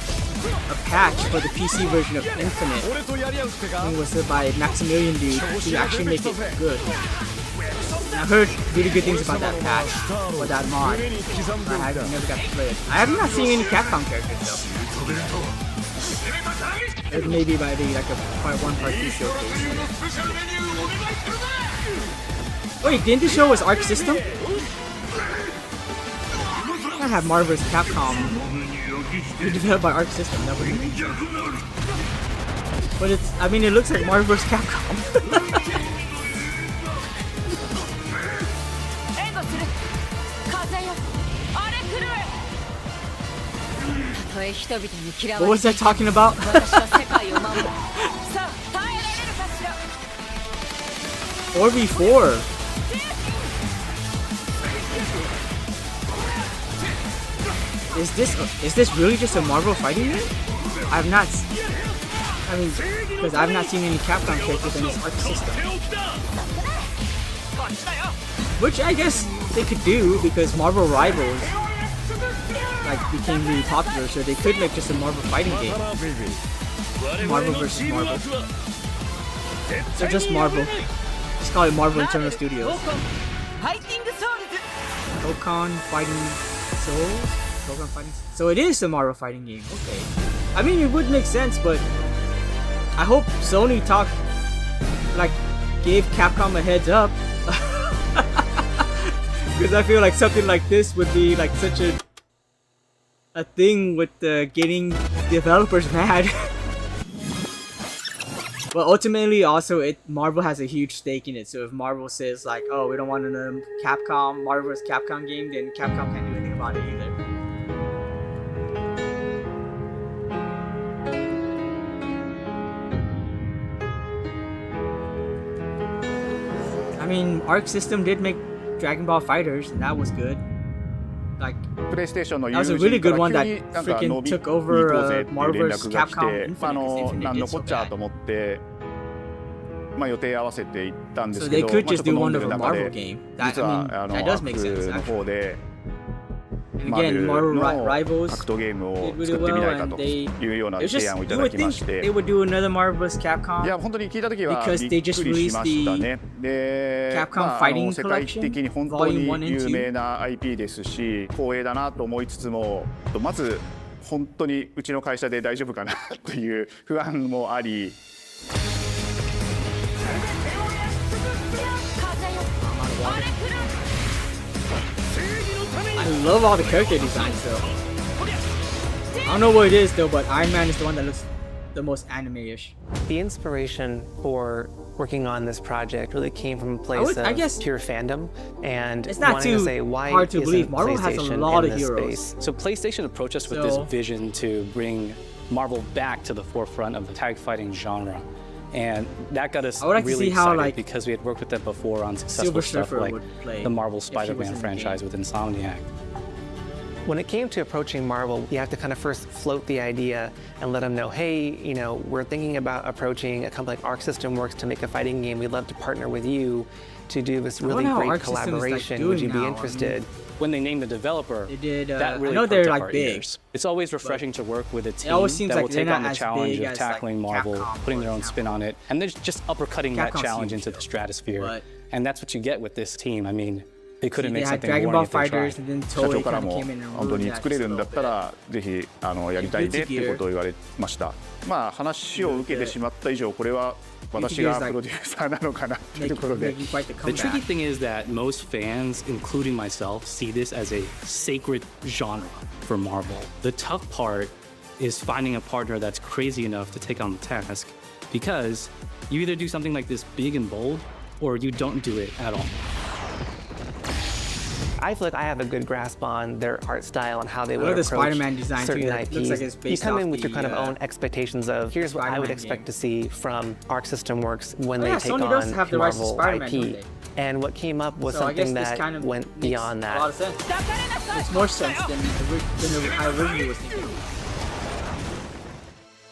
patch for the PC version of Infinite. I think it was by Maximilian dude to actually make it good. And I've heard really good things about that patch or that mod. But I never got to play it. I have not seen any Capcom characters though. It maybe might be like a part 1, part 2 showcase. Wait, didn't the show was Arc System? I have Marvel vs. Capcom developed by Arc System. That would be. But it's, I mean, it looks like Marvel vs. Capcom. What was that talking about? 4v4. Is this really just a Marvel fighting game? I've not. I mean, because I've not seen any Capcom characters in this Arc System. Which I guess they could do because Marvel Rivals like became really popular, so they could make just a Marvel fighting game. Marvel vs. Marvel. So just Marvel. Just call it Marvel Internal Studios. Dokkan Fighting Souls? Dokkan Fighting. So it is a Marvel fighting game. Okay. I mean, it would make sense, but I hope Sony gave Capcom a heads up. Because I feel like something like this would be like such a thing with getting developers mad. But ultimately, also, Marvel has a huge stake in it. So if Marvel says like, "Oh, we don't want another Marvel vs. Capcom game," then Capcom can't do anything about it either. I mean, Arc System did make Dragon Ball Fighters, and that was good. Like, that was a really good one that freaking took over Marvel vs. Capcom Infinite. So they could just do one of a Marvel game. That, I mean, that does make sense, actually. And again, Marvel Rivals did really well, and it's just, you would think they would do another Marvel vs. Capcom because they just released the Capcom Fighting Collection, Volume 1 and 2. まず本当にうちの会社で大丈夫かなという不安もあり。I love all the character designs though. I don't know what it is though, but Iron Man is the one that looks the most anime-ish. The inspiration for working on this project really came from a place of pure fandom and it's not wanting too to say why hard to isn't believe. Marvel has a lot in of this heroes. space? So PlayStation approached us with this vision to bring Marvel back to the forefront of the tag fighting genre. And that got us like really how, excited like, because we had worked with them before on successful stuff like the Marvel Spider-Man franchise with Insomniac. When it came to approaching Marvel, you have to kind of first float the idea and let them know, hey, you know, we're thinking about approaching a company like Arc System Works to make a fighting game. We'd love to partner with you to do this really great collaboration. Would you be interested? When they named the developer, they did, that really I know they're perked up like our big. Ears. It's always refreshing to work with a team that will take on the as challenge big of as, tackling like, Marvel, Capcom, putting their own spin on it, and they're just uppercutting that Capcom's challenge huge, into the stratosphere. but- And that's what you get with this team. I mean, they couldn't They make had something Dragon boring Ball if they tried. Fighters, and then 社 Toei 長から kind of も came in and 本当 ruined に that 作れるんだったら just ぜひやりたいねっていうことを言われました。まあ話を受けてしまった以上これは私がプロデューサーなのかなというところで。 The tricky thing is that most fans, including myself, see this as a sacred genre for Marvel. The tough part is finding a partner that's crazy enough to take on the task, because you either do something like this big and bold, or you don't do it at all. I feel like I have a good grasp on their art style and how they I would love the approach Spider-Man design certain too, that IPs. looks like it's You based come off in with your the, kind of own expectations of here's what I would Spider-Man expect game. to see from Arc System Works when they yeah, take Sony does on have the rights to Marvel Spider-Man, don't IP. they? And what came up was So I guess something this that kind of went makes beyond a that. lot of sense. Makes more sense than I originally was thinking.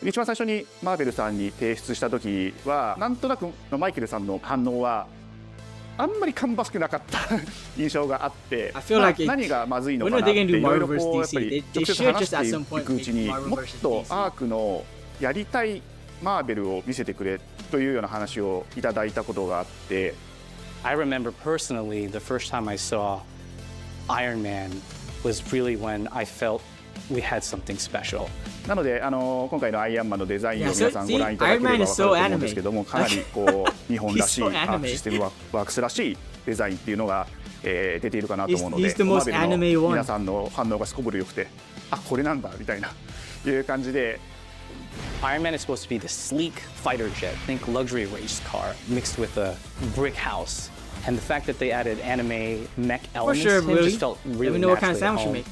一番最初にマーベルさんに提出した時はなんとなくマイケルさんの反応はあんまり芳しくなかった印象があって、何がまずいのかなっていろいろこうやっぱり直接話していくうちにもっとアークのやりたいマーベルを見せてくれというような話をいただいたことがあって。 I remember personally the first time I saw Iron Man was really when I felt we had something special. なので今回のアイアンマンのデザインを皆さんご覧いただければ分かると思うんですけども、かなりこう日本らしいアークシステムワークスらしいデザインっていうのが出ているかなと思うので、マーベルの皆さんの反応がすこぶる良くて、あこれなんだみたいないう感じで。 Iron Man is supposed to be the sleek fighter jet, think luxury race car mixed with a brick house. And the fact that they added anime mech elements to him just felt really Let me know what kind of naturally sandwich at you home. make.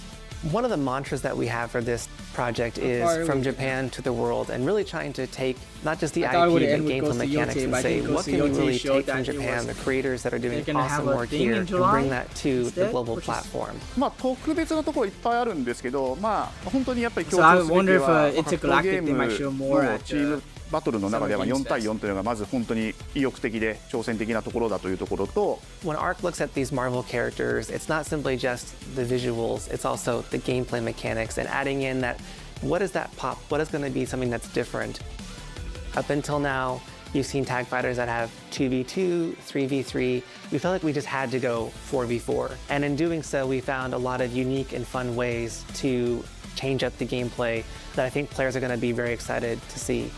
One of the mantras that we have for this project is from Japan to the world, and really trying to take not just the IP but gameplay mechanics and say what can we really take from Japan, the creators that are doing awesome work here, and bring that to the global platform. まあ特別なところいっぱいあるんですけど、まあ本当にやっぱり共 So I 通すべき wonder if は Intergalactic they might show more の at チームバトルの中では4対4というのがまず本当に意欲的で挑戦的なところだというところと。 When Arc looks at these Marvel characters, it's not simply just the visuals, it's also the gameplay mechanics and adding in that what is that pop? What is going to be something that's different? Up until now, you've seen tag fighters that have 2v2, 3v3. We felt like we just had to go 4v4. And in doing so, we found a lot of unique and fun ways to change up the gameplay that I think players are going to be very excited to see.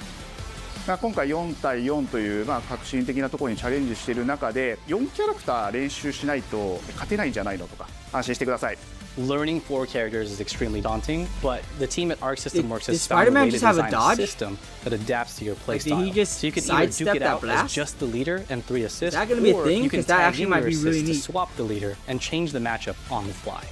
今回4対4という革新的なところにチャレンジしている中で4キャラクター練習しないと勝てないんじゃないのとか安心してください。 Learning 4 characters is extremely daunting, but the team at Arc System Works has found a Spider-Man way to just have a design a dodge? system that adapts to your Like, did playstyle. he just So you can either duke sidestep it that out blast? as just the leader and 3 assists, Is that gonna be a or thing? you can 'Cause that tag actually in might your be really assists to neat. swap the leader and change the matchup on the fly.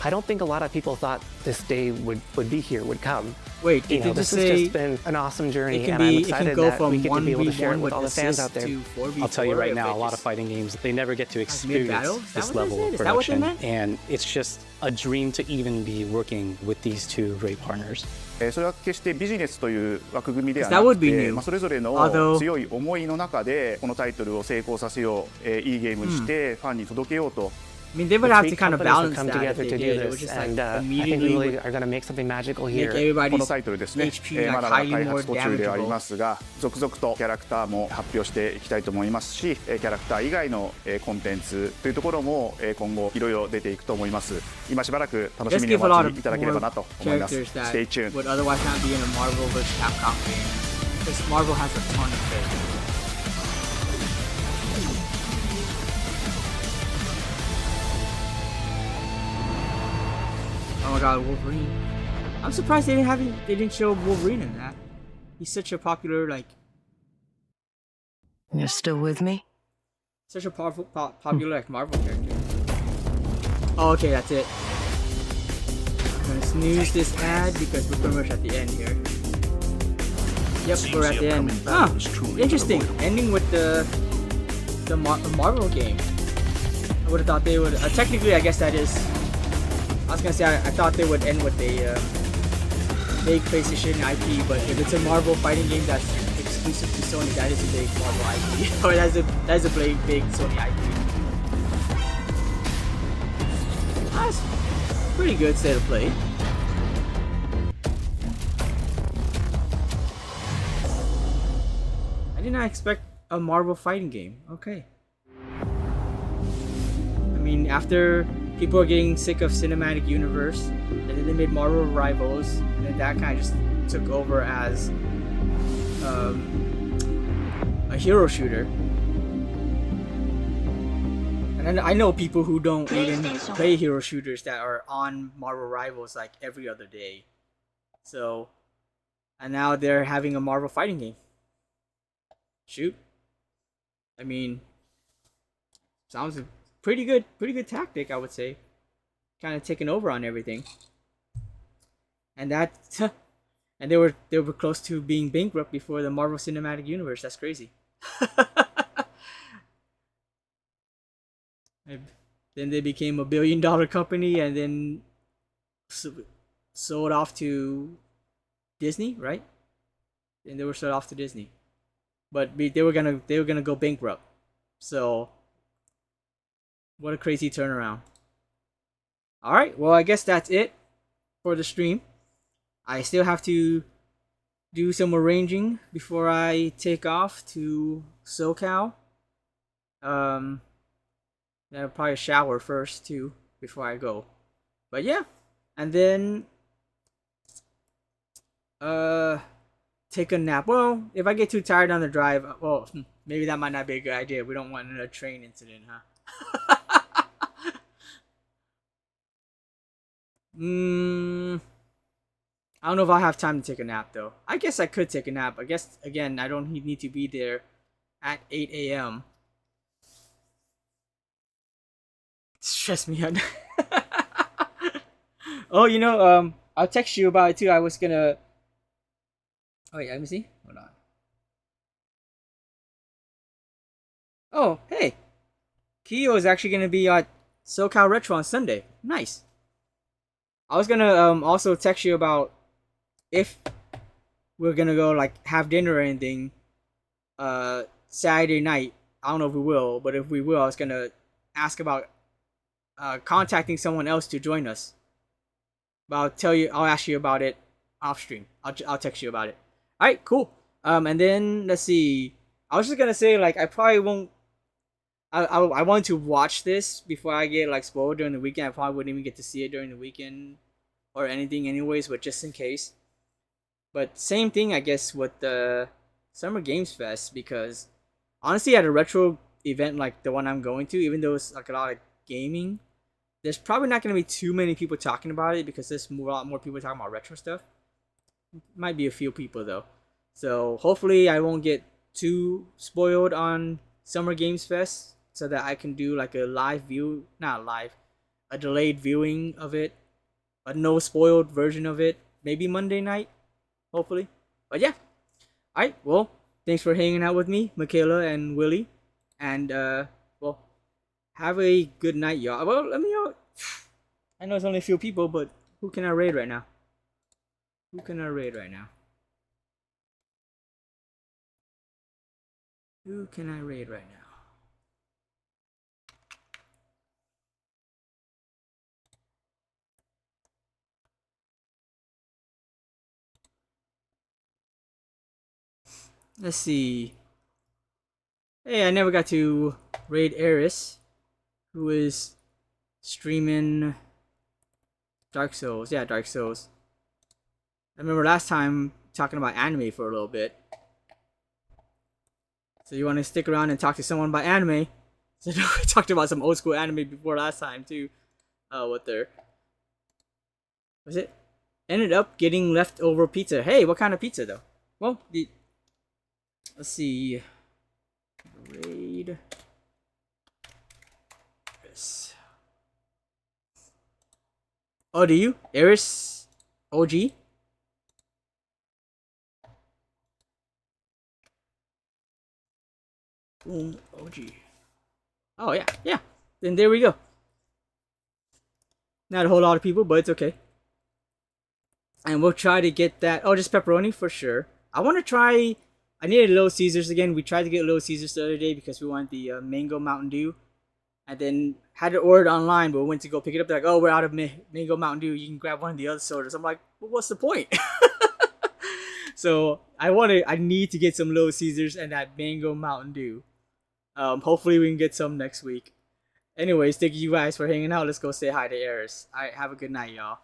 I don't think a lot of people thought this day would be here, would come. Wait, you know, this has just been an awesome journey, and I'm excited that we get to be able to share it with all the fans out there. I'll tell you right now, a lot of fighting games, they never get to experience this level of production, and it's just a dream to even be working with these two great partners. それは決してビジネスという枠組みではなくて、それぞれの強い思いの中でこのタイトルを成功させよう、いいゲームにしてファンに届けようと。I mean, they would have to kind of balance come that together if to they do did. It was this, just like and I think we immediately really are going to make something magical here. Make このタイトルですね、 HP まだまだ like 開 highly more 発途中ではあり damageable. ますが、続々とキャラクターも発表していきたいと思いますし、キャラクター以外のコンテンツというところも今後いろいろ出ていくと思います。今しばらく楽しみにお待ちいただければなと思います。Stay tuned. Would otherwise not be in a Marvel vs. Capcom game. Because Marvel has a ton of fans. Oh my god, Wolverine. I'm surprised they didn't show Wolverine in that. He's such a popular, like... You're still with me? Such a popular like Marvel character. Oh, okay, that's it. I'm gonna snooze this ad because we're pretty much at the end here. Yep, we're at the end. Huh, interesting. Ending with the Marvel game. I would have thought they would. Technically, I guess that is. I was gonna say I thought they would end with a big PlayStation IP, but if it's a Marvel fighting game that's exclusive to Sony, that is a big Marvel IP. Or that's a big Sony IP. That's pretty good state of play. I did not expect a Marvel fighting game. Okay. I mean, after people are getting sick of cinematic universe, and then they made Marvel Rivals, and then that kind of just took over as a hero shooter. And I know people who don't even play hero shooters that are on Marvel Rivals like every other day. So, and now they're having a Marvel fighting game. Shoot. I mean, sounds a pretty good tactic, I would say. Kind of taking over on everything. And that, and they were close to being bankrupt before the Marvel Cinematic Universe. That's crazy. Then they became $1 billion company, and then sold off to Disney, right? And they were sold off to Disney, but they were gonna go bankrupt. So, what a crazy turnaround. All right, well, I guess that's it for the stream. I still have to do some arranging before I take off to SoCal. Then I'll probably shower first too before I go. But yeah, and then take a nap. Well, if I get too tired on the drive, well, maybe that might not be a good idea. We don't want a train incident, huh? I don't know if I'll have time to take a nap though. I guess I could take a nap. I guess again, I don't need to be there at 8 a.m. Stress me out. Oh, you know, I'll text you about it too. I was gonna. Oh wait, let me see. Hold on. Oh, hey, Kyo is actually gonna be at SoCal Retro on Sunday. Nice. I was gonna also text you about if we're gonna go like have dinner or anything Saturday night. I don't know if we will, but if we will, I was gonna ask about contacting someone else to join us. But I'll ask you about it off stream. I'll text you about it. All right, cool. And then let's see. I was just gonna say like I probably won't. I want to watch this before I get like spoiled during the weekend. I probably wouldn't even get to see it during the weekend or anything, anyways. But just in case. But same thing, I guess, with the Summer Games Fest, because honestly, at a retro event like the one I'm going to, even though it's like a lot of gaming, there's probably not going to be too many people talking about it because there's a lot more people talking about retro stuff. Might be a few people though. So hopefully I won't get too spoiled on Summer Games Fest so that I can do like a a delayed viewing of it, a no spoiled version of it, maybe Monday night, hopefully. But yeah. Alright, well, thanks for hanging out with me, Michaela and Willie. And well, have a good night, y'all. Well, let me know. I know it's only a few people, but who can I raid right now? Who can I raid right now? Who can I raid right now? Let's see. Hey, I never got to raid Eris, who is streaming Dark Souls. Yeah, Dark Souls. I remember last time talking about anime for a little bit. So you want to stick around and talk to someone about anime? So we talked about some old school anime before last time too. What there? Was it? Ended up getting leftover pizza. Hey, what kind of pizza though? Well, let's see. Raid. Yes. Oh, do you? Eris OG? OG. Oh yeah, yeah. Then there we go. Not a whole lot of people, but it's okay. And we'll try to get that. Oh, just pepperoni for sure. I want to try. I needed Little Caesars again. We tried to get Little Caesars the other day because we wanted the mango Mountain Dew. And then had it ordered online, but we went to go pick it up. They're like, oh, we're out of mango Mountain Dew. You can grab one of the other sodas. I'm like, well, what's the point? So I need to get some Little Caesars and that mango Mountain Dew. Hopefully we can get some next week. Anyways, thank you guys for hanging out. Let's go say hi to Eris. Alright, have a good night, y'all.